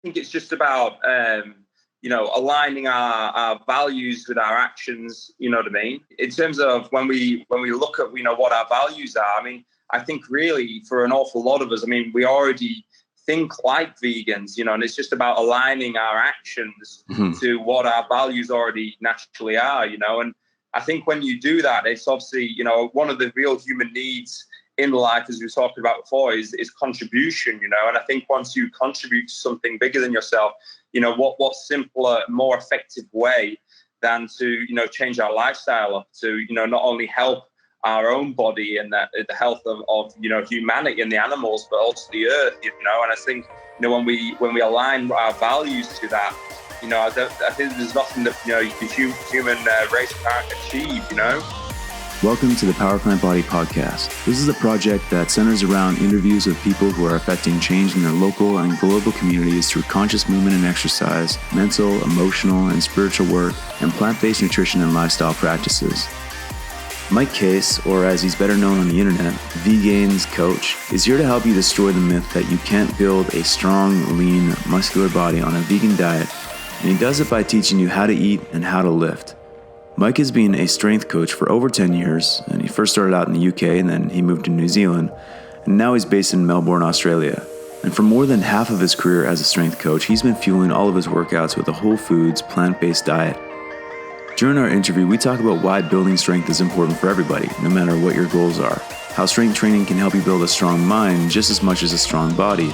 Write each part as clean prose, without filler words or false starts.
think it's just about, aligning our values with our actions, you know what I mean? In terms of when we look at, what our values are, I mean, I think really for an awful lot of us, I mean, we already think like vegans, and it's just about aligning our actions to what our values already naturally are, and I think when you do that, it's obviously, one of the real human needs in life, as we were talking about before, is contribution, and I think once you contribute to something bigger than yourself, what simpler, more effective way than to, change our lifestyle up to, not only help our own body and the health of humanity and the animals, but also the earth, and I think, when we align our values to that, I think there's nothing that, the human race can't achieve, Welcome to the Powerplantbody Podcast. This is a project that centers around interviews with people who are affecting change in their local and global communities through conscious movement and exercise, mental, emotional, and spiritual work, and plant-based nutrition and lifestyle practices. Mike Case, or as he's better known on the internet, Vegainz Coach, is here to help you destroy the myth that you can't build a strong, lean, muscular body on a vegan diet, and he does it by teaching you how to eat and how to lift. Mike has been a strength coach for over 10 years, and he first started out in the UK and then he moved to New Zealand, and now he's based in Melbourne, Australia. And for more than half of his career as a strength coach, he's been fueling all of his workouts with a whole foods, plant-based diet. During our interview, we talk about why building strength is important for everybody, no matter what your goals are, how strength training can help you build a strong mind just as much as a strong body,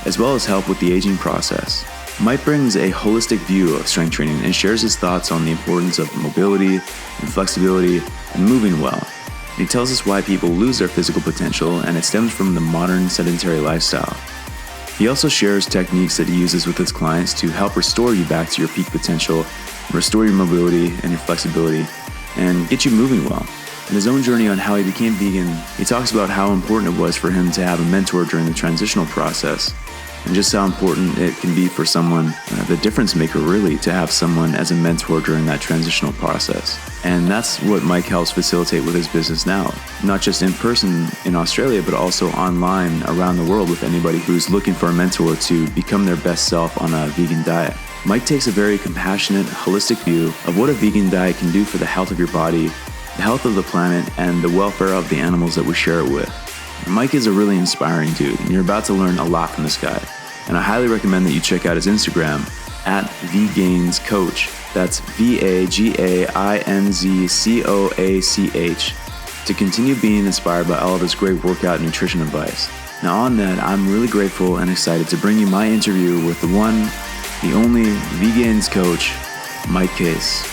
as well as help with the aging process. Mike brings a holistic view of strength training and shares his thoughts on the importance of mobility and flexibility and moving well. And he tells us why people lose their physical potential, and it stems from the modern sedentary lifestyle. He also shares techniques that he uses with his clients to help restore you back to your peak potential, restore your mobility and your flexibility, and get you moving well. In his own journey on how he became vegan, he talks about how important it was for him to have a mentor during the transitional process, and just how important it can be for someone, the difference maker really, to have someone as a mentor during that transitional process. And that's what Mike helps facilitate with his business now, not just in person in Australia, but also online around the world with anybody who's looking for a mentor to become their best self on a vegan diet. Mike takes a very compassionate, holistic view of what a vegan diet can do for the health of your body, the health of the planet, and the welfare of the animals that we share it with. Mike is a really inspiring dude, and you're about to learn a lot from this guy. And I highly recommend that you check out his Instagram at Vegainz Coach. That's VAGAINZCOACH to continue being inspired by all of his great workout and nutrition advice. Now on that, I'm really grateful and excited to bring you my interview with the one, the only Vegainz Coach, Mike Case.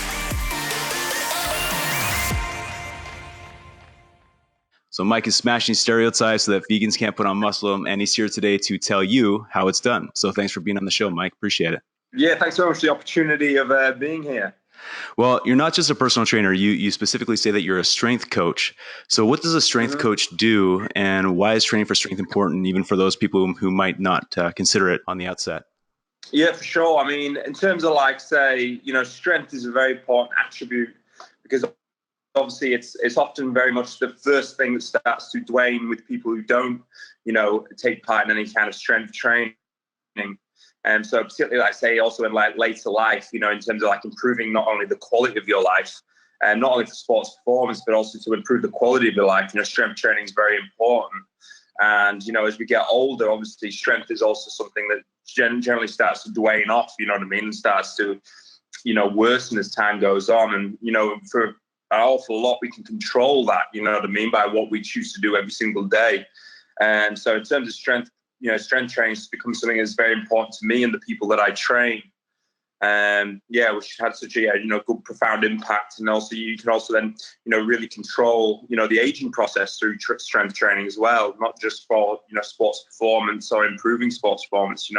So Mike is smashing stereotypes so that vegans can't put on muscle, and he's here today to tell you how it's done. So thanks for being on the show, Mike. Appreciate it. Yeah, thanks so much for the opportunity of being here. Well, you're not just a personal trainer. You specifically say that you're a strength coach. So what does a strength coach do, and why is training for strength important, even for those people who might not consider it on the outset? Yeah, for sure. I mean, in terms of strength is a very important attribute because obviously it's often very much the first thing that starts to wane with people who don't, take part in any kind of strength training. And so particularly, also in later life, in terms of improving not only the quality of your life, and not only for sports performance, but also to improve the quality of your life, strength training is very important. And, as we get older, obviously strength is also something that generally starts to wane off, and starts to, worsen as time goes on. And, for an awful lot, we can control that, by what we choose to do every single day. And so in terms of strength, strength training has become something that's very important to me and the people that I train. Which had such a, good, profound impact. And also you can also then, really control, the aging process through strength training as well, not just for, sports performance or improving sports performance,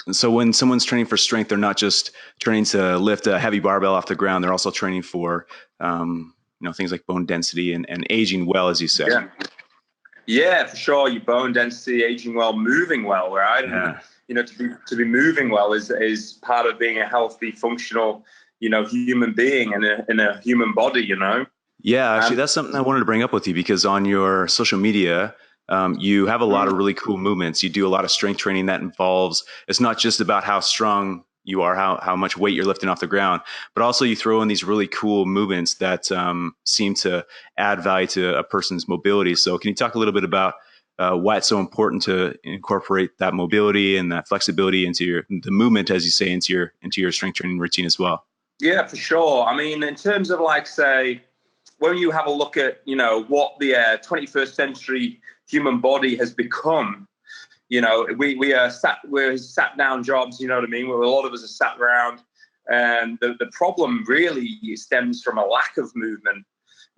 And so when someone's training for strength, they're not just training to lift a heavy barbell off the ground. They're also training for, things like bone density and aging well, as you say. Yeah, for sure. Your bone density, aging well, moving well, right? Yeah. And, to be moving well is part of being a healthy, functional, human being in a human body, Yeah, actually, that's something I wanted to bring up with you because on your social media, you have a lot of really cool movements. You do a lot of strength training that involves, it's not just about how strong you are, how much weight you're lifting off the ground, but also you throw in these really cool movements that seem to add value to a person's mobility. So can you talk a little bit about why it's so important to incorporate that mobility and that flexibility into the movement, as you say, into your strength training routine as well? Yeah, for sure. I mean, in terms of like, say, when you have a look at, what the 21st century human body has become, we're sat down jobs, you know what I mean? Where a lot of us are sat around, and the problem really stems from a lack of movement,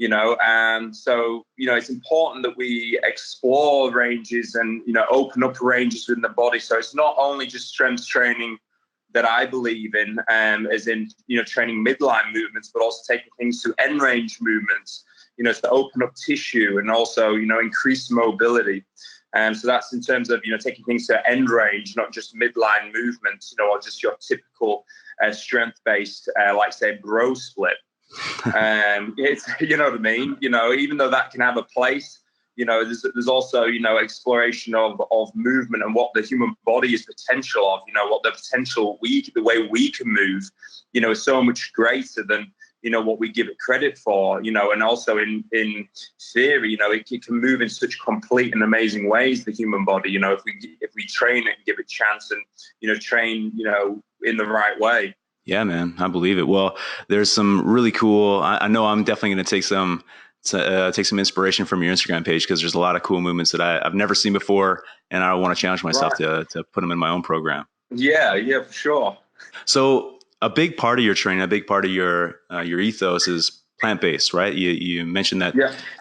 and so, it's important that we explore ranges and, open up ranges within the body. So it's not only just strength training that I believe in, as in, training midline movements, but also taking things to end range movements, to open up tissue and also, increase mobility. So that's in terms of, taking things to end range, not just midline movements, or just your typical strength-based, like say, bro split. It's, you know what I mean? Even though that can have a place, there's also, exploration of movement and what the human body is potential of, what the potential the way we can move, is so much greater than, what we give it credit for, and also in theory, it can move in such complete and amazing ways, the human body, if we train it and give it a chance and, train, in the right way. Yeah, man, I believe it. Well, there's some really cool, I know I'm definitely going to take some inspiration from your Instagram page, because there's a lot of cool movements that I've never seen before, and I want to challenge myself to put them in my own program. Yeah, for sure. So a big part of your training, a big part of your ethos is plant-based, right? You mentioned that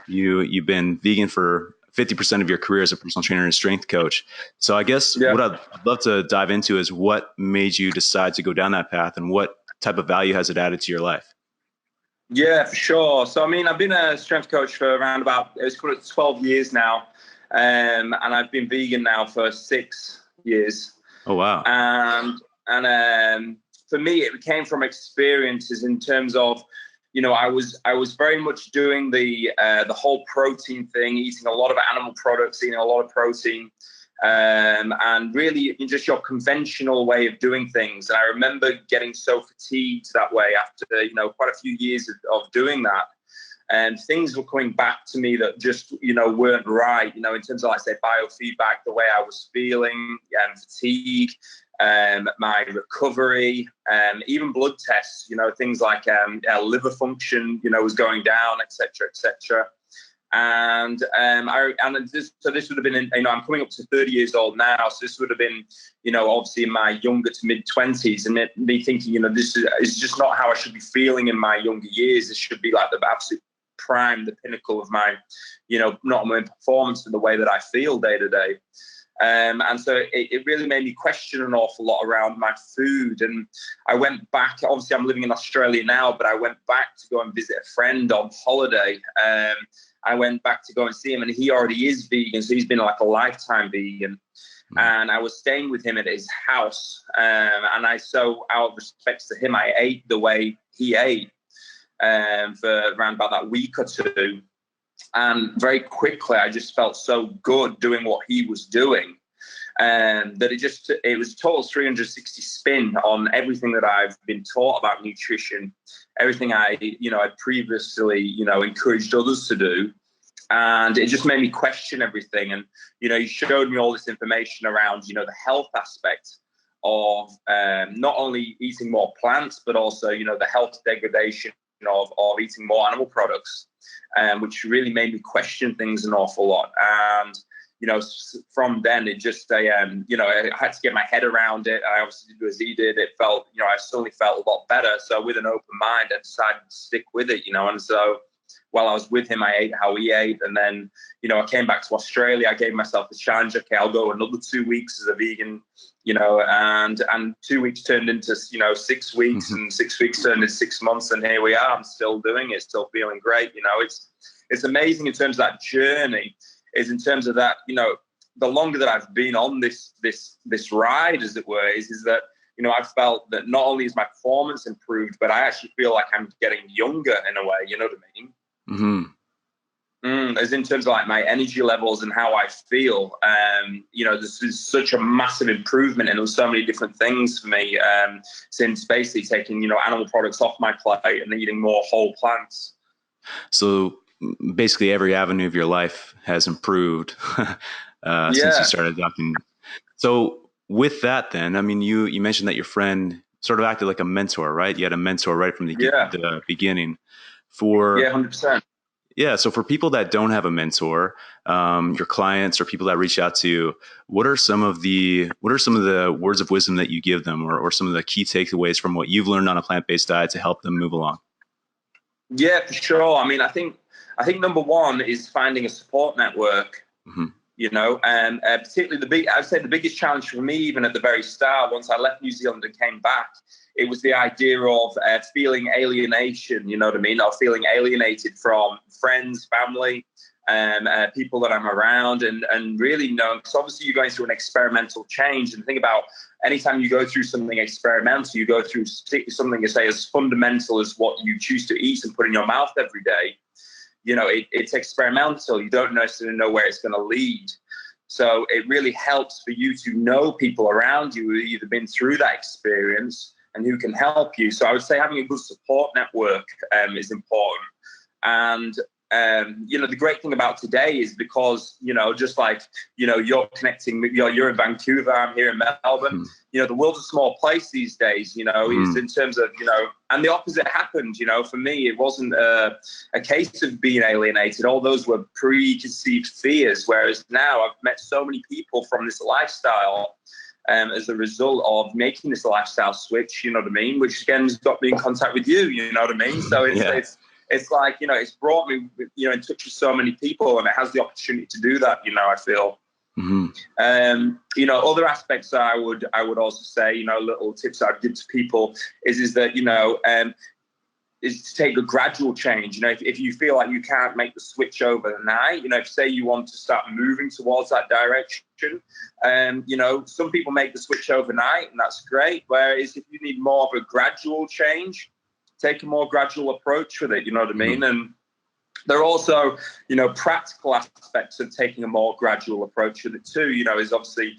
you've been vegan for 50% of your career as a personal trainer and strength coach. So I guess what I'd love to dive into is what made you decide to go down that path, and what type of value has it added to your life? Yeah, for sure. So, I mean, I've been a strength coach for around it's 12 years now. And I've been vegan now for 6 years. Oh, wow. And for me, it came from experiences in terms of, I was very much doing the whole protein thing, eating a lot of animal products, eating a lot of protein, and really just your conventional way of doing things. And I remember getting so fatigued that way after, quite a few years of doing that. And things were coming back to me that just, weren't right, in terms of, like, say, biofeedback, the way I was feeling, fatigue, my recovery, even blood tests, things like liver function, was going down, et cetera. And this would have been, I'm coming up to 30 years old now. So this would have been, obviously in my younger to mid 20s, and me thinking, this is just not how I should be feeling in my younger years. This should be like the absolute prime, the pinnacle of my, not my performance, but the way that I feel day to day. And so it really made me question an awful lot around my food. And I went back, obviously I'm living in Australia now, but I went back to go and visit a friend on holiday. I went back to go and see him, and he already is vegan. So he's been like a lifetime vegan. And I was staying with him at his house. So out of respect to him, I ate the way he ate for around about that week or two. And very quickly, I just felt so good doing what he was doing, that it was a total 360 spin on everything that I've been taught about nutrition, everything I'd previously, encouraged others to do. And it just made me question everything. And, he showed me all this information around, the health aspect of not only eating more plants, but also, the health degradation of eating more animal products. Which really made me question things an awful lot. And, from then it just, I had to get my head around it. I obviously did as he did. It felt, I suddenly felt a lot better. So with an open mind, I decided to stick with it, and so while I was with him, I ate how he ate. And then, I came back to Australia. I gave myself the challenge. Okay, I'll go another 2 weeks as a vegan, and 2 weeks turned into, 6 weeks, and 6 weeks turned into 6 months. And here we are. I'm still doing it, still feeling great. It's amazing in terms of that journey, is in terms of that, the longer that I've been on this ride, as it were, is that, I felt that not only is my performance improved, but I actually feel like I'm getting younger in a way, you know what I mean? Mm-hmm. As in terms of like my energy levels and how I feel, this is such a massive improvement in so many different things for me, since basically taking, animal products off my plate and eating more whole plants. So basically every avenue of your life has improved since you started adopting. So with that then, I mean, you mentioned that your friend sort of acted like a mentor, right? You had a mentor right from the beginning. 100%. Yeah. So for people that don't have a mentor, your clients or people that reach out to you, what are some of the words of wisdom that you give them, or some of the key takeaways from what you've learned on a plant-based diet to help them move along? Yeah, for sure. I mean, I think number one is finding a support network. And particularly I'd say the biggest challenge for me, even at the very start, once I left New Zealand and came back, it was the idea of feeling alienation, or feeling alienated from friends, family, people that I'm around, and really, because obviously you're going through an experimental change. And think about anytime you go through something experimental, you go through something, say, as fundamental as what you choose to eat and put in your mouth every day. It's experimental. You don't necessarily know where it's going to lead. So it really helps for you to know people around you who have either been through that experience and who can help you. So I would say having a good support network is important. And the great thing about today is because, just like, you're connecting, you're in Vancouver, I'm here in Melbourne, the world's a small place these days, is in terms of, and the opposite happened, for me, it wasn't a case of being alienated. All those were preconceived fears. Whereas now I've met so many people from this lifestyle as a result of making this lifestyle switch, which again has got me in contact with you, So it's like, it's brought me, in touch with so many people, and it has the opportunity to do that, I feel. Other aspects I would also say, little tips I'd give to people is that, is to take a gradual change. If you feel like you can't make the switch overnight, if say you want to start moving towards that direction, some people make the switch overnight, and that's great. Whereas if you need more of a gradual change, take a more gradual approach with it, And there are also, practical aspects of taking a more gradual approach with it too, is obviously,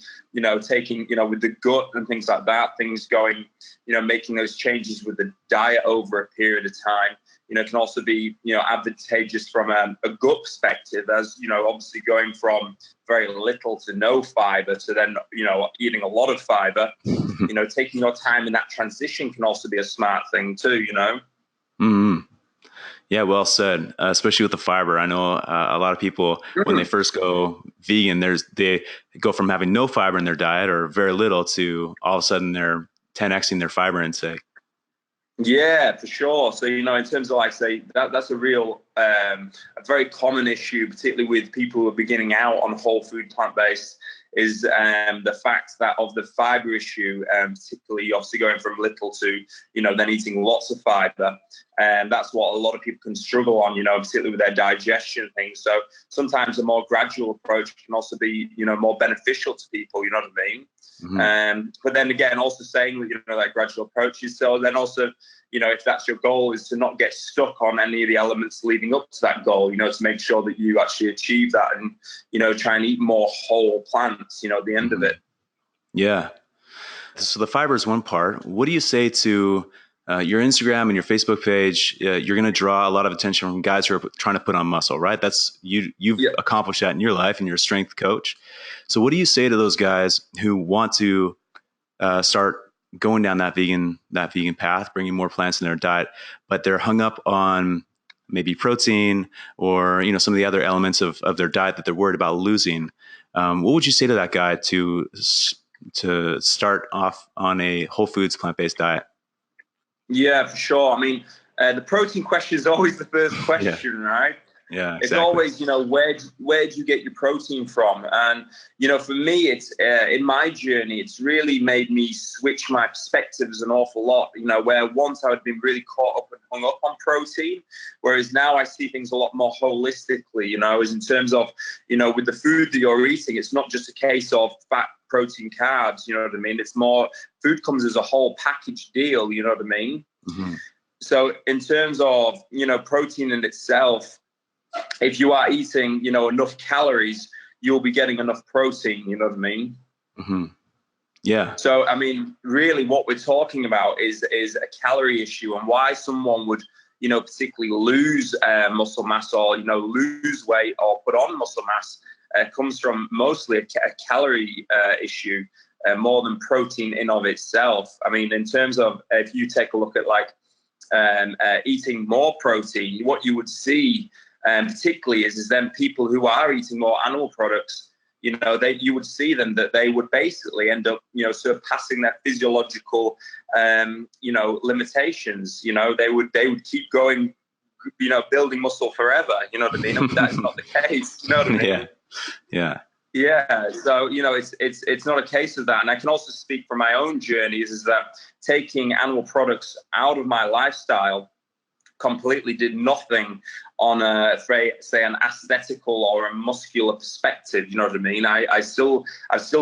taking, with the gut and things like that, things going, making those changes with the diet over a period of time, can also be, advantageous from a gut perspective, as, obviously going from very little to no fiber to then, eating a lot of fiber, taking your time in that transition can also be a smart thing too, Yeah, well said. Especially with the fiber, I know a lot of people when they first go vegan, they go from having no fiber in their diet or very little to all of a sudden they're 10xing their fiber intake. Yeah, for sure. So in terms of say that's a real a very common issue, particularly with people who are beginning out on whole food plant-based, is the fact that of the fiber issue, particularly obviously going from little to, then eating lots of fiber. And that's what a lot of people can struggle on, particularly with their digestion things. So sometimes a more gradual approach can also be, more beneficial to people, you know what I mean? But then again, also saying that, that gradual approach is so then also, if that's your goal, is to not get stuck on any of the elements leading up to that goal, to make sure that you actually achieve that and, try and eat more whole plants, at the end of it. Yeah. So the fiber is one part. What do you say to your Instagram and your Facebook page? You're going to draw a lot of attention from guys who are trying to put on muscle, right? That's you've accomplished that in your life, and you're a strength coach. So what do you say to those guys who want to start going down that vegan path, bringing more plants in their diet, but they're hung up on maybe protein or, some of the other elements of their diet that they're worried about losing? What would you say to that guy to start off on a whole foods plant-based diet? Yeah, for sure. I mean, the protein question is always the first question, right? Yeah, exactly. It's always, where do you get your protein from? And, for me, it's in my journey, it's really made me switch my perspectives an awful lot, where once I had been really caught up and hung up on protein, whereas now I see things a lot more holistically, as in terms of, with the food that you're eating, it's not just a case of fat, protein, carbs, you know what I mean? It's more, food comes as a whole package deal, you know what I mean? So in terms of, protein in itself, if you are eating, enough calories, you'll be getting enough protein. You know what I mean? Mm-hmm. Yeah. So, I mean, really what we're talking about is a calorie issue, and why someone would, particularly lose muscle mass, or, lose weight or put on muscle mass comes from mostly a calorie issue more than protein in of itself. I mean, in terms of, if you take a look at like eating more protein, what you would see particularly is then people who are eating more animal products, you would see them that they would basically end up, surpassing their physiological, limitations. They would keep going, building muscle forever. You know what I mean? And that's not the case. You know what I mean? Yeah. Yeah. So, it's not a case of that. And I can also speak from my own journeys, is that taking animal products out of my lifestyle completely did nothing on say an aesthetical or a muscular perspective. You know what I mean? I've still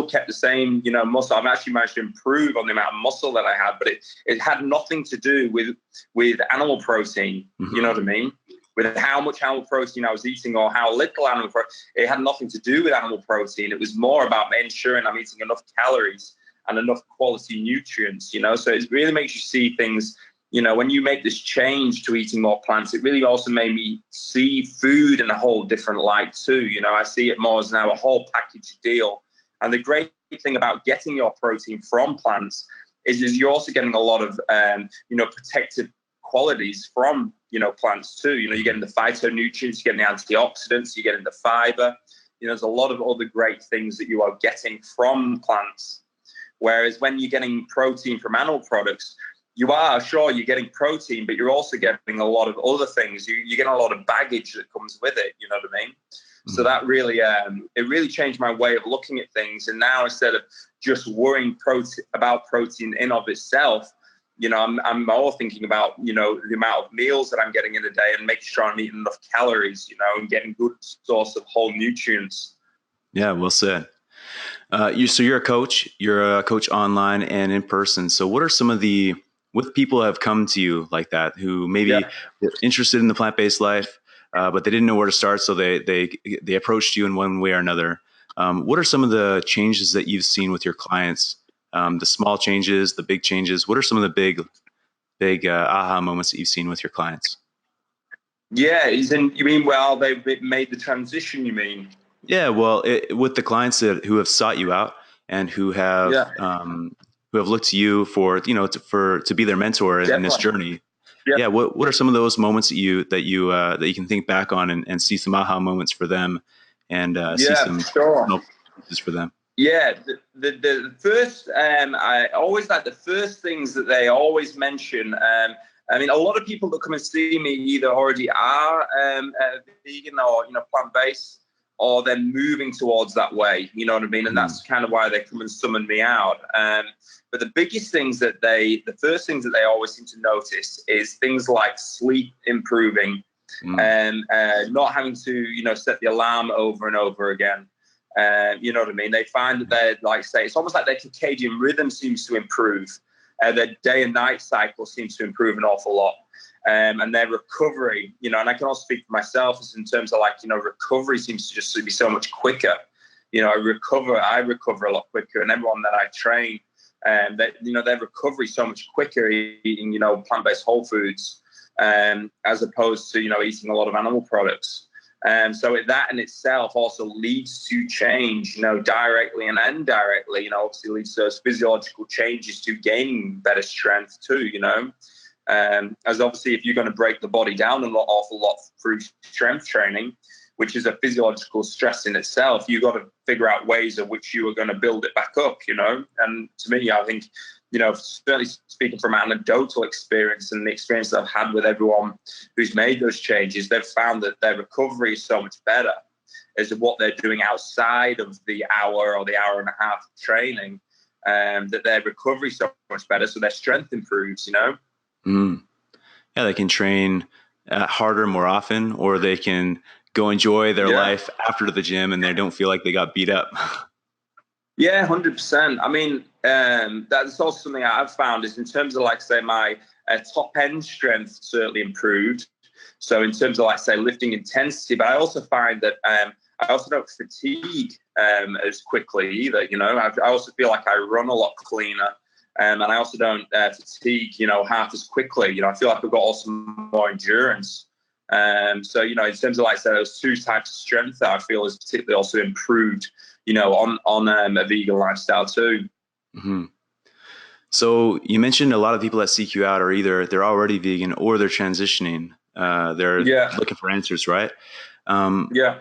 kept the same, muscle. I've actually managed to improve on the amount of muscle that I had, but it had nothing to do with animal protein. Mm-hmm. You know what I mean? With how much animal protein I was eating or how little animal protein. It had nothing to do with animal protein. It was more about ensuring I'm eating enough calories and enough quality nutrients, So it really makes you see things. When you make this change to eating more plants, it really also made me see food in a whole different light too. I see it more as now a whole package deal. And the great thing about getting your protein from plants is you're also getting a lot of, protective qualities from, plants too. You're getting the phytonutrients, you're getting the antioxidants, you're getting the fiber. There's a lot of other great things that you are getting from plants. Whereas when you're getting protein from animal products, you're getting protein, but you're also getting a lot of other things. You're getting a lot of baggage that comes with it. You know what I mean? Mm-hmm. So that really, it really changed my way of looking at things. And now instead of just worrying about protein in of itself, I'm more thinking about, the amount of meals that I'm getting in a day and making sure I'm eating enough calories, and getting good source of whole nutrients. Yeah, well said. So you're a coach. You're a coach online and in person. So what are some of with people who have come to you like that, who maybe were interested in the plant-based life, but they didn't know where to start, so they approached you in one way or another. What are some of the changes that you've seen with your clients? The small changes, the big changes. What are some of the big aha moments that you've seen with your clients? Yeah, you mean they've made the transition? You mean? Yeah, well, with the clients who have sought you out and who have looked to you for to be their mentor in this journey. Yeah, what are some of those moments that you can think back on and see some aha moments for them, and see some pieces for them? Yeah, the first I always like the first things that they always mention. I mean, a lot of people that come and see me either already are vegan or plant-based, or they're moving towards that way, you know what I mean? And that's kind of why they come and summon me out. But the first things that they always seem to notice is things like sleep improving, and not having to, set the alarm over and over again. You know what I mean? They find that it's almost like their circadian rhythm seems to improve. Their day and night cycle seems to improve an awful lot. And their recovery, and I can also speak for myself in terms of recovery seems to just be so much quicker. I recover a lot quicker, and everyone that I train, their recovery so much quicker eating, plant-based whole foods, as opposed to, eating a lot of animal products. So that in itself also leads to change, directly and indirectly, obviously leads to those physiological changes to gaining better strength too, as obviously if you're going to break the body down an awful lot through strength training, which is a physiological stress in itself, you've got to figure out ways of which you are going to build it back up, And to me, I think, certainly speaking from anecdotal experience and the experience that I've had with everyone who's made those changes, they've found that their recovery is so much better as what they're doing outside of the hour or the hour and a half of training, that their recovery is so much better. So their strength improves, Yeah, they can train harder more often, or they can go enjoy their life after the gym and they don't feel like they got beat up. Yeah, 100%. I mean, that's also something I've found is in terms of, say, my top end strength certainly improved. So in terms of, like, say, lifting intensity, but I also find that I also don't fatigue as quickly either. You know, I also feel like I run a lot cleaner. And I also don't fatigue, you know, half as quickly. You know, I feel like I've got also more endurance. So, you know, in terms of, like, say, those two types of strength that I feel is particularly also improved, you know, on a vegan lifestyle too. Mm-hmm. So you mentioned a lot of people that seek you out are either they're already vegan or they're transitioning. They're looking for answers, right? So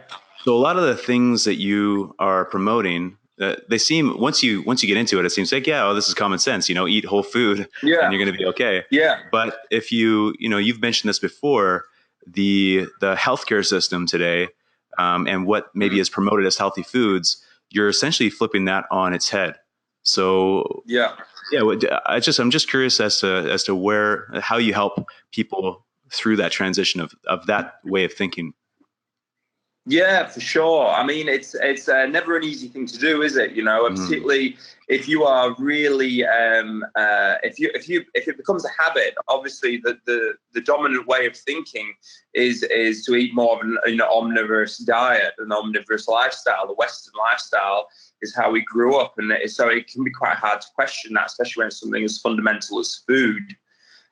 a lot of the things that you are promoting, they seem, once you get into it, it seems like, this is common sense. You know, eat whole food and you're going to be okay. Yeah. But if you've mentioned this before, the healthcare system today, and what maybe is promoted as healthy foods, you're essentially flipping that on its head. So I'm just curious as to how you help people through that transition of that way of thinking. Yeah, for sure. I mean, it's never an easy thing to do, is it? You know, particularly if you are really if it becomes a habit. Obviously, the dominant way of thinking is to eat more of an omnivorous diet, an omnivorous lifestyle. The Western lifestyle is how we grew up, and so it can be quite hard to question that, especially when it's something as fundamental as food.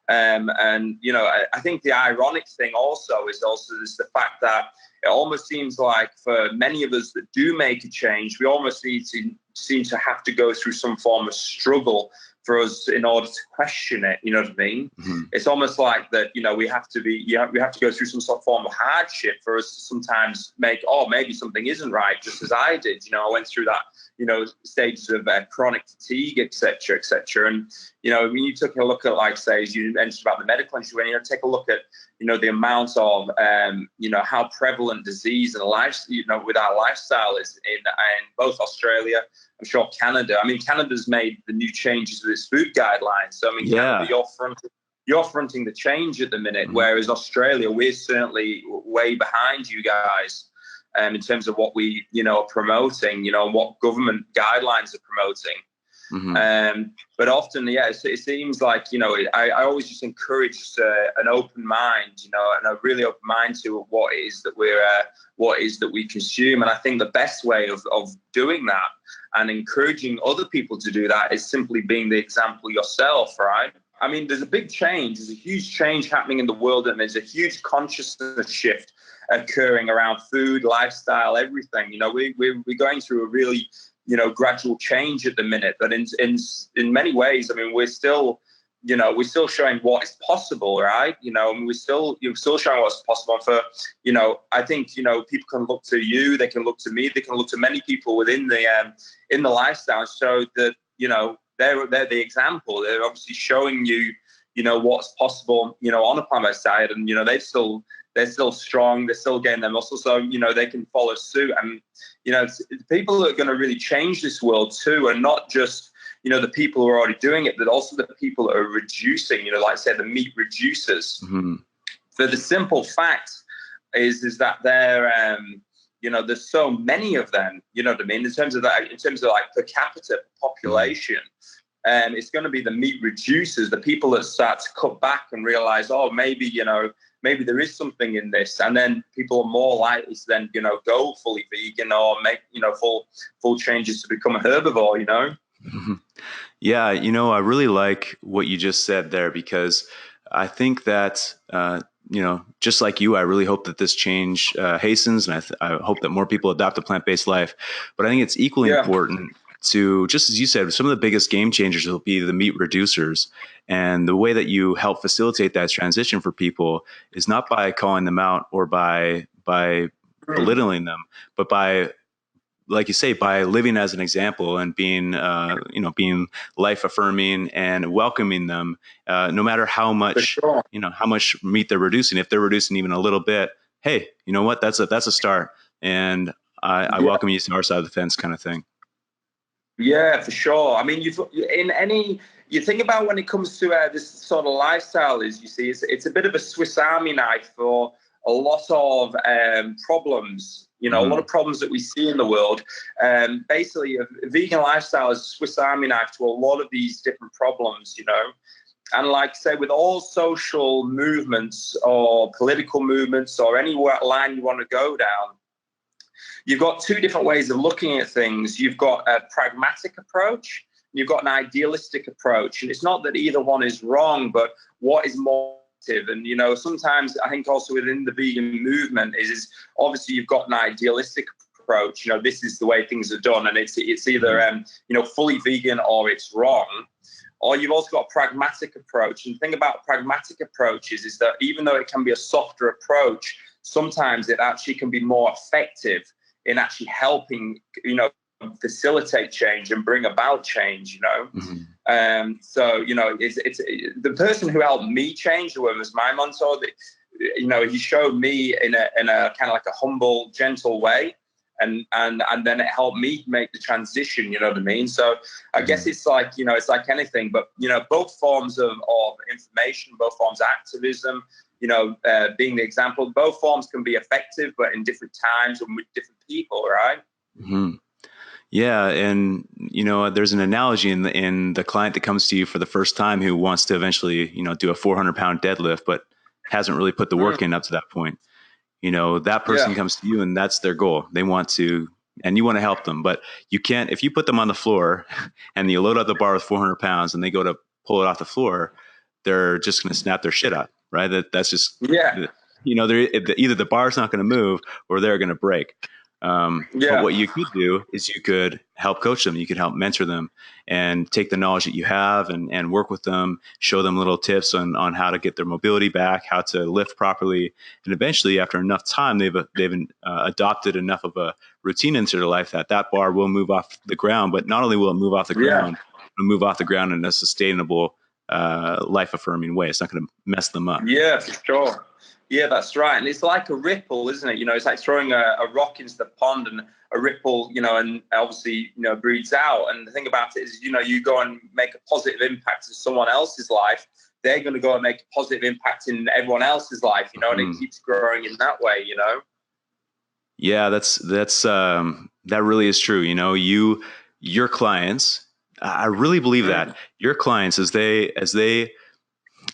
And you know, I think the ironic thing also is the fact that it almost seems like for many of us that do make a change, we almost seem to have to go through some form of struggle for us in order to question it. You know what I mean? Mm-hmm. It's almost like that, you know, we have to go through some sort of form of hardship for us to sometimes maybe something isn't right, just as I did. You know, I went through that, you know, stages of chronic fatigue, et cetera. And, you know, when you took a look at, like, say, as you mentioned about the medical industry, when you take a look at, you know, the amount of, you know, how prevalent disease and life, you know, with our lifestyle is in both Australia, I'm sure Canada. I mean, Canada's made the new changes with its food guidelines. So, I mean, Canada, you're fronting the change at the minute, whereas Australia, we're certainly way behind you guys. In terms of what we, you know, are promoting, you know, and what government guidelines are promoting. But often, it seems like, you know, I always just encourage an open mind, you know, and a really open mind to what it is that we consume. And I think the best way of doing that and encouraging other people to do that is simply being the example yourself, right? I mean, there's a big change. There's a huge change happening in the world, and there's a huge consciousness shift occurring around food, lifestyle, everything. You know, we're going through a really, you know, gradual change at the minute. But in many ways, I mean, we're still showing what is possible, right? You know, and you're still showing what's possible. And for, you know, I think, you know, people can look to you, they can look to me, they can look to many people within in the lifestyle, so that, you know, they're the example. They're obviously showing you, you know, what's possible, you know, on a plant-based diet, and, you know, they're still strong, they're still getting their muscles, so, you know, they can follow suit. And, you know, people that are going to really change this world too are not just, you know, the people who are already doing it, but also the people that are reducing, you know, like I said, the meat reducers. For the simple fact is that they're, you know, there's so many of them, you know what I mean, in terms of like per capita population. It's going to be the meat reducers, the people that start to cut back and realize, maybe there is something in this. And then people are more likely to then, you know, go fully vegan or make, you know, full changes to become a herbivore, you know? Yeah. You know, I really like what you just said there, because I think that, you know, just like you, I really hope that this change hastens, and I hope that more people adopt a plant-based life. But I think it's equally important to, just as you said, some of the biggest game changers will be the meat reducers. And the way that you help facilitate that transition for people is not by calling them out or by belittling them, but by, like you say, by living as an example and being, you know, being life affirming and welcoming them, no matter how much, you know, how much meat they're reducing. If they're reducing even a little bit, hey, you know what? That's a start. And I welcome you to our side of the fence, kind of thing. Yeah, for sure. I mean, you think about when it comes to this sort of lifestyle, is, you see, it's a bit of a Swiss Army knife for a lot of problems. You know, a lot of problems that we see in the world. Basically, a vegan lifestyle is a Swiss Army knife to a lot of these different problems, you know. And like I say, with all social movements or political movements or any line you want to go down, you've got two different ways of looking at things. You've got a pragmatic approach, you've got an idealistic approach. And it's not that either one is wrong, but what is more effective? And, sometimes I think also within the vegan movement is obviously you've got an idealistic approach. This is the way things are done, and it's either, fully vegan or it's wrong. Or you've also got a pragmatic approach. And the thing about pragmatic approaches is that even though it can be a softer approach, sometimes it actually can be more effective in actually helping, facilitate change and bring about change, Mm-hmm. It's the person who helped me change, who was my mentor, he showed me in a kind of like a humble, gentle way. And then it helped me make the transition, you know what I mean? So I guess it's like, it's like anything, but, both forms of information, both forms of activism, being the example, both forms can be effective, but in different times and with different people, right? Mm-hmm. Yeah. And, there's an analogy in the client that comes to you for the first time who wants to eventually, do a 400-pound deadlift, but hasn't really put the work in up to that point. That person comes to you and that's their goal. They want to, and you want to help them, but you can't, if you put them on the floor and you load up the bar with 400 pounds and they go to pull it off the floor, they're just going to snap their shit out, right? That's just, either the bar's not going to move or they're going to break. But what you could do is you could help coach them. You could help mentor them and take the knowledge that you have and work with them, show them little tips on how to get their mobility back, how to lift properly. And eventually after enough time, they've adopted enough of a routine into their life that bar will move off the ground, but not only will it move off the ground, it'll move off the ground in a sustainable, life affirming way. It's not going to mess them up. Yeah, for sure. Yeah, that's right. And it's like a ripple, isn't it? It's like throwing a rock into the pond and a ripple, and obviously, breeds out. And the thing about it is, you go and make a positive impact in someone else's life. They're going to go and make a positive impact in everyone else's life, and it keeps growing in that way, Yeah, that really is true. Your clients, I really believe that your clients, as they,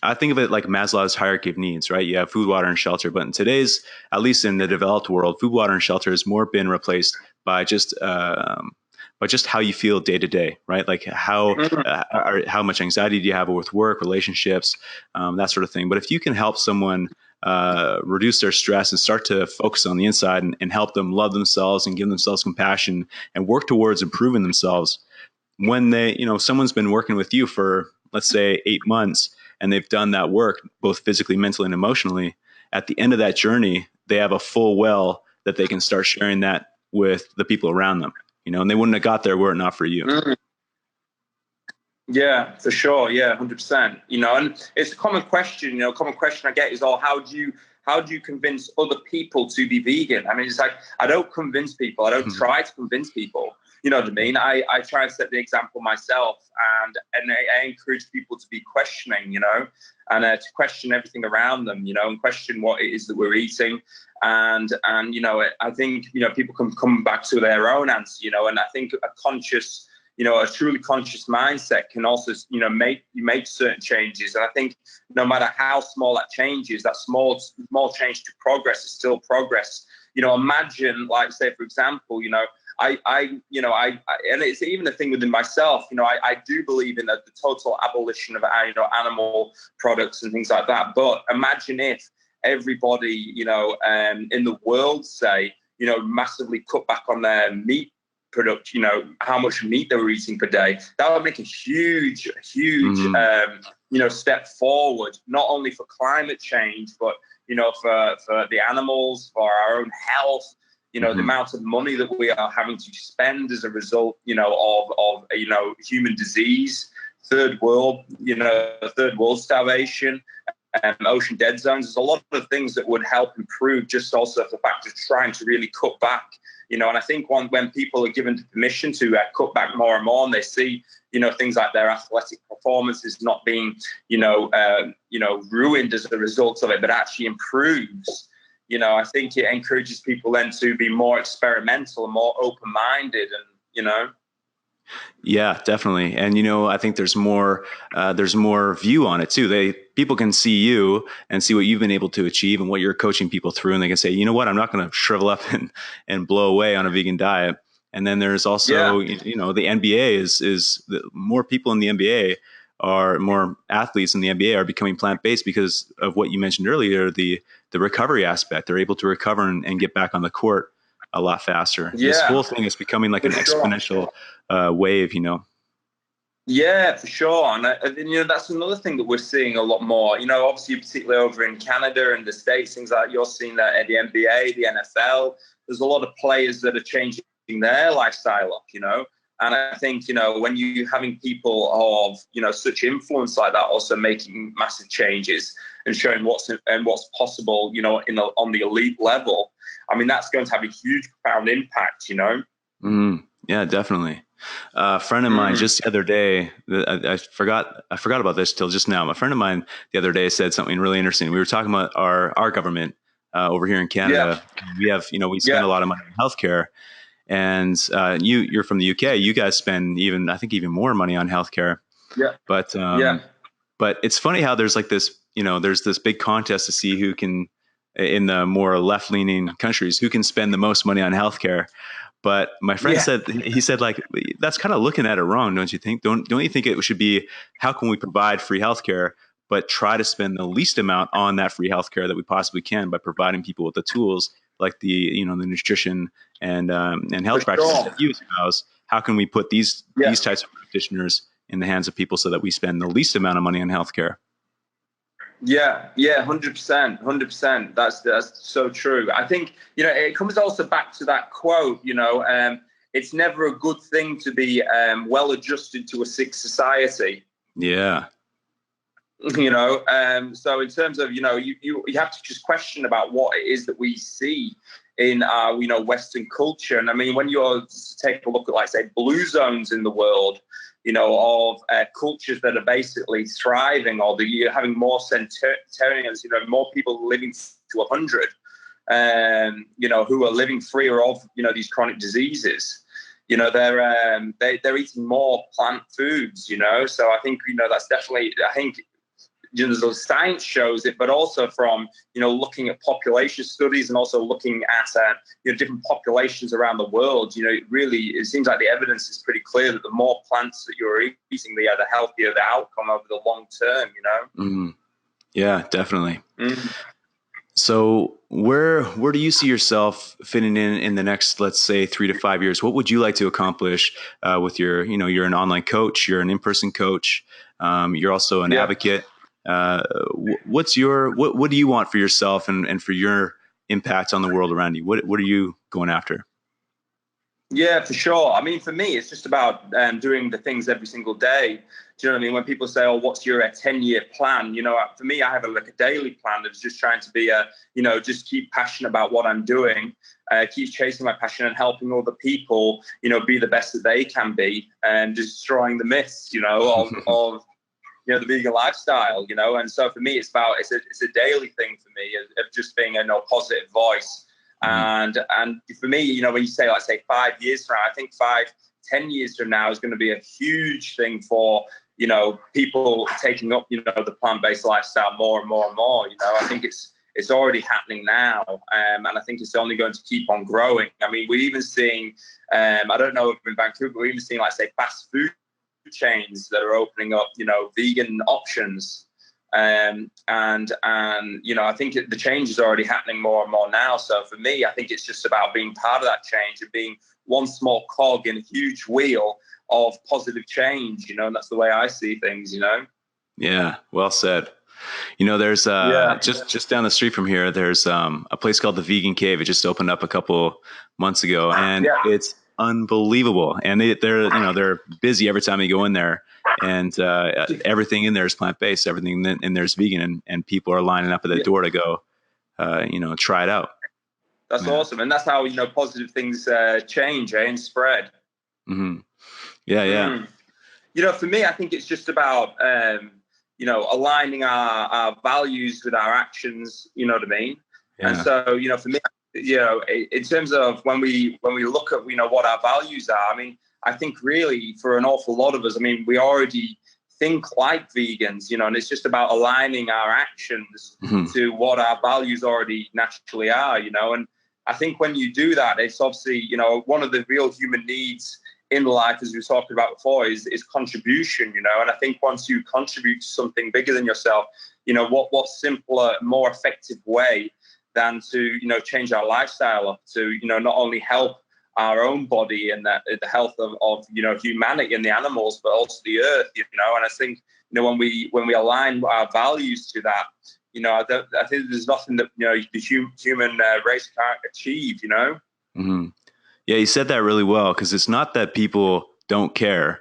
I think of it like Maslow's hierarchy of needs, right? You have food, water, and shelter. But in today's, at least in the developed world, food, water, and shelter has more been replaced by just how you feel day to day, right? Like how much anxiety do you have with work, relationships, that sort of thing. But if you can help someone reduce their stress and start to focus on the inside and help them love themselves and give themselves compassion and work towards improving themselves, when someone's been working with you for, let's say, 8 months, and they've done that work, both physically, mentally, and emotionally, at the end of that journey, they have a full well that they can start sharing that with the people around them, and they wouldn't have got there were it not for you. Yeah, for sure. Yeah, 100%. And it's a common question, common question I get is, how do you convince other people to be vegan? I mean, it's like, I don't convince people. I don't try to convince people. You know what I mean? I try to set the example myself, and I encourage people to be questioning, and to question everything around them, and question what it is that we're eating. And I think, people can come back to their own answer, and I think a conscious, a truly conscious mindset can also, make certain changes. And I think no matter how small that change is, that small change to progress is still progress. Imagine, like, say, for example, I and it's even a thing within myself. I do believe in the total abolition of animal products and things like that. But imagine if everybody, in the world, say, massively cut back on their meat product. How much meat they were eating per day. That would make a huge, step forward, not only for climate change, but for the animals, for our own health. The amount of money that we are having to spend as a result, of human disease, third world starvation, ocean dead zones. There's a lot of things that would help improve just also the fact of trying to really cut back, and I think when people are given permission to cut back more and more, and they see, things like their athletic performances not being, ruined as a result of it, but actually improves. I think it encourages people then to be more experimental and more open-minded, and. Yeah, definitely. And, I think there's more view on it too. People can see you and see what you've been able to achieve and what you're coaching people through. And they can say, you know what, I'm not going to shrivel up and blow away on a vegan diet. And then there's also, Yeah, the NBA more people in the NBA are more athletes in the NBA are becoming plant-based because of what you mentioned earlier, the recovery aspect. They're able to recover and get back on the court a lot faster. This yeah, whole thing is becoming like for an sure. exponential wave. Yeah, for sure. And that's another thing that we're seeing a lot more. Obviously, particularly over in Canada and the States, things like you're seeing that at the NBA, the NFL. There's a lot of players that are changing their lifestyle up. And I think when you're having people of such influence like that, also making massive changes and showing what's possible, on the elite level. I mean, that's going to have a huge, profound impact. Yeah, definitely. A friend of mine just the other day, I forgot about this till just now. A friend of mine the other day said something really interesting. We were talking about our government over here in Canada. Yeah. We spend a lot of money on healthcare, and you're from the UK. You guys spend even more money on healthcare. Yeah. But Yeah. but it's funny how there's like this, there's this big contest to see who can, in the more left-leaning countries, who can spend the most money on healthcare. But my friend said like, that's kind of looking at it wrong, don't you think? Don't you think it should be, how can we provide free healthcare, but try to spend the least amount on that free healthcare that we possibly can by providing people with the tools like the nutrition and health practices that you espouse. How can we put these types of practitioners in the hands of people so that we spend the least amount of money on healthcare? Yeah, 100%. That's so true. I think, it comes also back to that quote, it's never a good thing to be well adjusted to a sick society. Yeah. So in terms of, you have to just question about what it is that we see in our, Western culture. And I mean, when you're take a look at, like, say, blue zones in the world, of cultures that are basically thriving, or you're having more centenarians, more people living to 100, who are living freer of, these chronic diseases. They're eating more plant foods, So I think, that's definitely, I think, the science shows it, but also from, looking at population studies and also looking at, different populations around the world, it seems like the evidence is pretty clear that the more plants that you're eating, the healthier the outcome over the long term, Yeah, definitely. Mm-hmm. So where do you see yourself fitting in the next, let's say, 3 to 5 years? What would you like to accomplish with your, you're an online coach, you're an in-person coach, you're also an advocate. What do you want for yourself and for your impact on the world around you? What are you going after? Yeah, for sure. I mean, for me, it's just about doing the things every single day. Do you know what I mean? When people say, "Oh, what's your 10-year plan?" For me, I have a daily plan that's just trying to be just keep passionate about what I'm doing, keep chasing my passion and helping other people, be the best that they can be, and destroying the myths, of the vegan lifestyle, and so for me, it's a daily thing for me of just being a positive voice. And for me, when you say, let's say 5 years from now, I think 5-10 years from now is going to be a huge thing for, people taking up, the plant-based lifestyle more and more and more. I think it's already happening now. And I think it's only going to keep on growing. I mean, we're even seeing, I don't know if in Vancouver, we're even seeing, like, say, fast food chains that are opening up, vegan options. I think the change is already happening more and more now. So for me, I think it's just about being part of that change and being one small cog in a huge wheel of positive change, and that's the way I see things, Yeah, well said. There's just down the street from here, there's a place called the Vegan Cave. It just opened up a couple months ago, and it's unbelievable. And they're busy every time you go in there, and everything in there is plant-based. Everything in there is vegan, and people are lining up at the door to go, try it out. That's awesome. And that's how, positive things change and spread. Mm-hmm. Yeah. For me, I think it's just about, aligning our values with our actions, you know what I mean? Yeah. And so, for me, in terms of when we look at, what our values are, I mean, I think really for an awful lot of us, I mean, we already think like vegans, you know, and it's just about aligning our actions to what our values already naturally are, you know. And I think when you do that, it's obviously, you know, one of the real human needs in life, as we talked about before, is contribution, you know. And I think once you contribute to something bigger than yourself, you know, what simpler, more effective way than to, you know, change our lifestyle up to, you know, not only help our own body and the health of you know, humanity and the animals, but also the earth, you know. And I think, you know, when we align our values to that, you know, I think there's nothing that, you know, the human race can't achieve, you know. Mm-hmm. Yeah, you said that really well, because it's not that people don't care.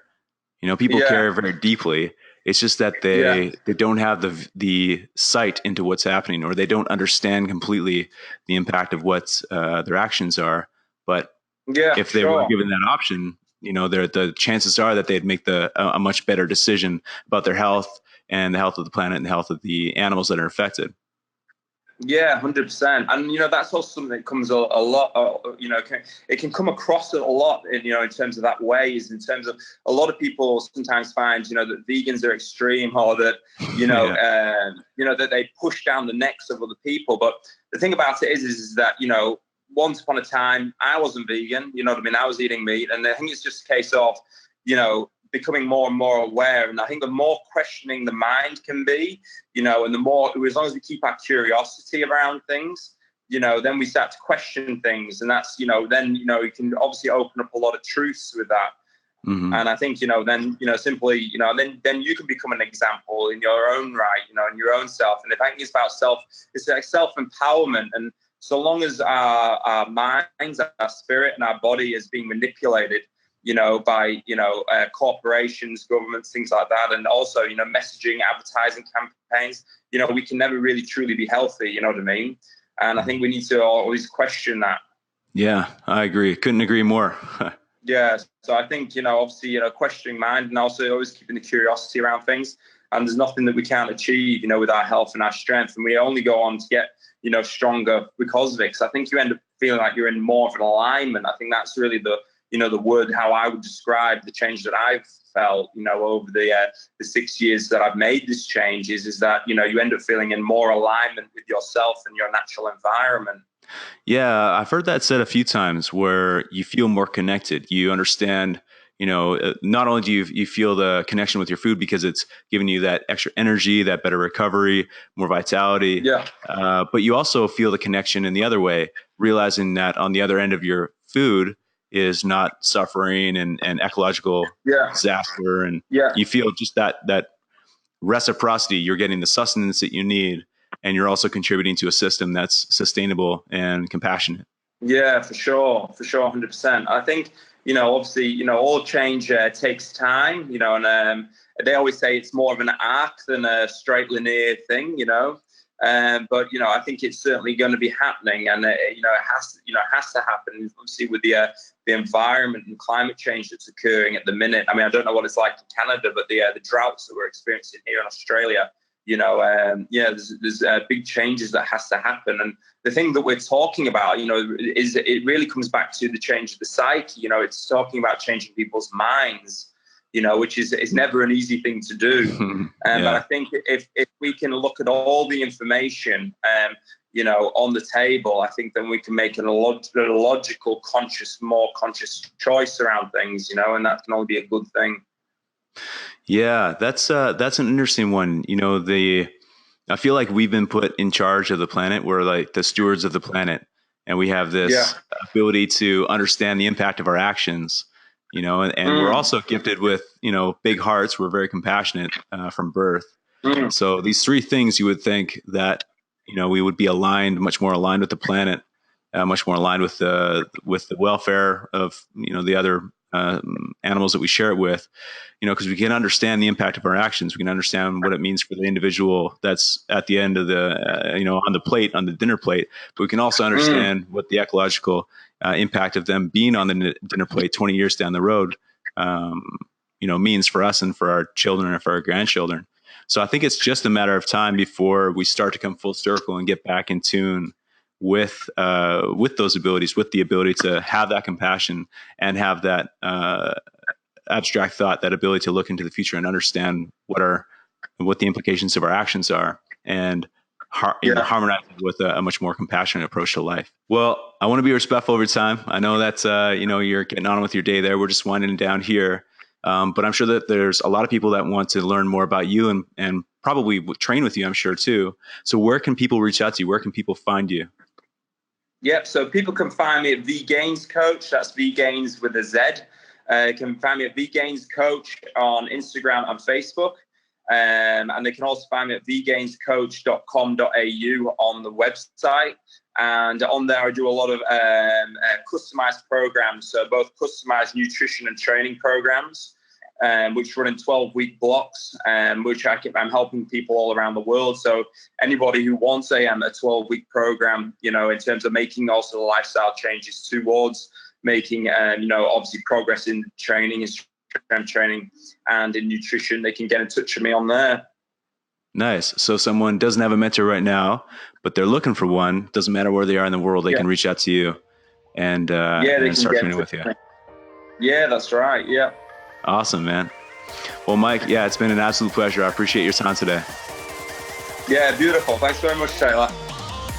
You know, people care very deeply. It's just that they don't have the sight into what's happening, or they don't understand completely the impact of what their actions are. But if they were given that option, you know, the chances are that they'd make a much better decision about their health and the health of the planet and the health of the animals that are affected. Yeah, 100%. And, you know, that's also something that comes a lot, you know, it can come across a lot in, you know, in terms of that ways, in terms of a lot of people sometimes find, you know, that vegans are extreme, or that, you know, you know, that they push down the necks of other people. But the thing about it is that, you know, once upon a time, I wasn't vegan, you know what I mean? I was eating meat. And I think it's just a case of, you know, becoming more and more aware. And I think the more questioning the mind can be, you know, and the more, as long as we keep our curiosity around things, you know, then we start to question things. And that's, you know, then, you know, you can obviously open up a lot of truths with that. And I think, you know, then, you know, simply, you know, then you can become an example in your own right, you know, in your own self. And I think it's about it's like self-empowerment. And so long as our minds, our spirit and our body is being manipulated, you know, by, you know, corporations, governments, things like that. And also, you know, messaging, advertising campaigns, you know, we can never really truly be healthy, you know what I mean? And I think we need to always question that. Yeah, I agree. Couldn't agree more. Yeah. So I think, you know, obviously, you know, questioning mind, and also always keeping the curiosity around things. And there's nothing that we can't achieve, you know, with our health and our strength. And we only go on to get, you know, stronger because of it. Because I think you end up feeling like you're in more of an alignment. I think that's really the, you know, the word, how I would describe the change that I've felt, you know, over the 6 years that I've made this change is that, you know, you end up feeling in more alignment with yourself and your natural environment. Yeah, I've heard that said a few times, where you feel more connected. You understand, you know, not only do you feel the connection with your food because it's giving you that extra energy, that better recovery, more vitality, but you also feel the connection in the other way, realizing that on the other end of your food is not suffering and ecological disaster. And you feel just that reciprocity. You're getting the sustenance that you need, and you're also contributing to a system that's sustainable and compassionate. Yeah, for sure, 100%. I think, you know, obviously, you know, all change takes time, you know, and they always say it's more of an arc than a straight linear thing, you know. But, you know, I think it's certainly going to be happening, and you know, it has to happen. Obviously, with the environment and climate change that's occurring at the minute. I mean, I don't know what it's like in Canada, but the droughts that we're experiencing here in Australia, you know, there's big changes that has to happen. And the thing that we're talking about, you know, is it really comes back to the change of the psyche. You know, it's talking about changing people's minds, you know, which is never an easy thing to do. But I think if we can look at all the information, you know, on the table, I think then we can make a logical, more conscious choice around things, you know, and that can only be a good thing. Yeah, that's an interesting one. You know, I feel like we've been put in charge of the planet. We're like the stewards of the planet, and we have this ability to understand the impact of our actions. You know, and we're also gifted with, you know, big hearts. We're very compassionate from birth. So these three things, you would think that, you know, we would be much more aligned with the planet, much more aligned with the welfare of, you know, the other animals that we share it with, you know, because we can understand the impact of our actions. We can understand what it means for the individual that's at the end of the, you know, on the dinner plate, but we can also understand what the ecological impact of them being on the dinner plate 20 years down the road, you know, means for us and for our children and for our grandchildren. So I think it's just a matter of time before we start to come full circle and get back in tune with those abilities, with the ability to have that compassion and have that abstract thought, that ability to look into the future and understand what the implications of our actions are, and harmonize with a much more compassionate approach to life. Well, I want to be respectful of your time. I know that's you're getting on with your day there. We're just winding down here. But I'm sure that there's a lot of people that want to learn more about you and probably train with you, I'm sure too. So where can people reach out to you? Where can people find you? Yep. So people can find me at Vegainz Coach. That's Vegainz with a Z. You can find me at Vegainz Coach on Instagram and Facebook. And they can also find me at vegainzcoach.com.au on the website. And on there, I do a lot of customized programs, so both customized nutrition and training programs, which run in 12-week blocks, which I'm helping people all around the world. So anybody who wants a 12-week program, in terms of making also the lifestyle changes towards making, obviously progress in training, strength training, and in nutrition, they can get in touch with me on there. Nice. So someone doesn't have a mentor right now, but they're looking for one. Doesn't matter where they are in the world, they can reach out to you and start training with you. Yeah, that's right. Yeah. Awesome, man. Well, Mike, it's been an absolute pleasure. I appreciate your time today. Yeah, beautiful. Thanks very much, Taylor.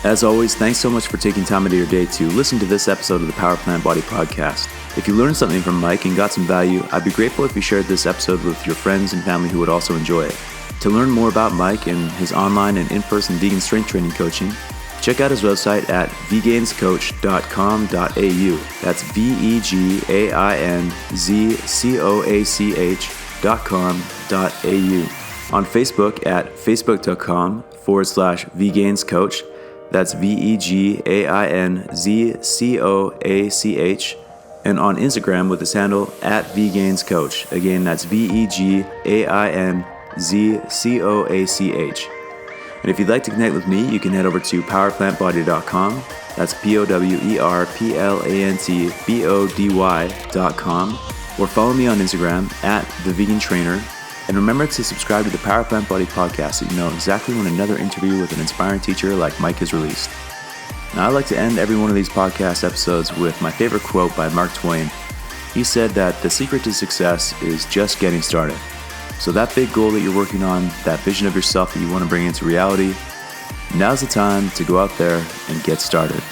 As always, thanks so much for taking time out of your day to listen to this episode of the Powerplantbody Podcast. If you learned something from Mike and got some value, I'd be grateful if you shared this episode with your friends and family who would also enjoy it. To learn more about Mike and his online and in-person vegan strength training coaching, check out his website at vegainzcoach.com.au. That's vegainzcoach.com.au. On Facebook at facebook.com/vegainzcoach. That's vegainzcoach. And on Instagram with his handle at Vegainz Coach. Again, that's vegainzcoach. And if you'd like to connect with me, you can head over to powerplantbody.com. That's powerplantbody.com. Or follow me on Instagram at The Vegan Trainer. And remember to subscribe to the Powerplantbody Podcast so you know exactly when another interview with an inspiring teacher like Mike is released. Now, I like to end every one of these podcast episodes with my favorite quote by Mark Twain. He said that the secret to success is just getting started. So that big goal that you're working on, that vision of yourself that you want to bring into reality, now's the time to go out there and get started.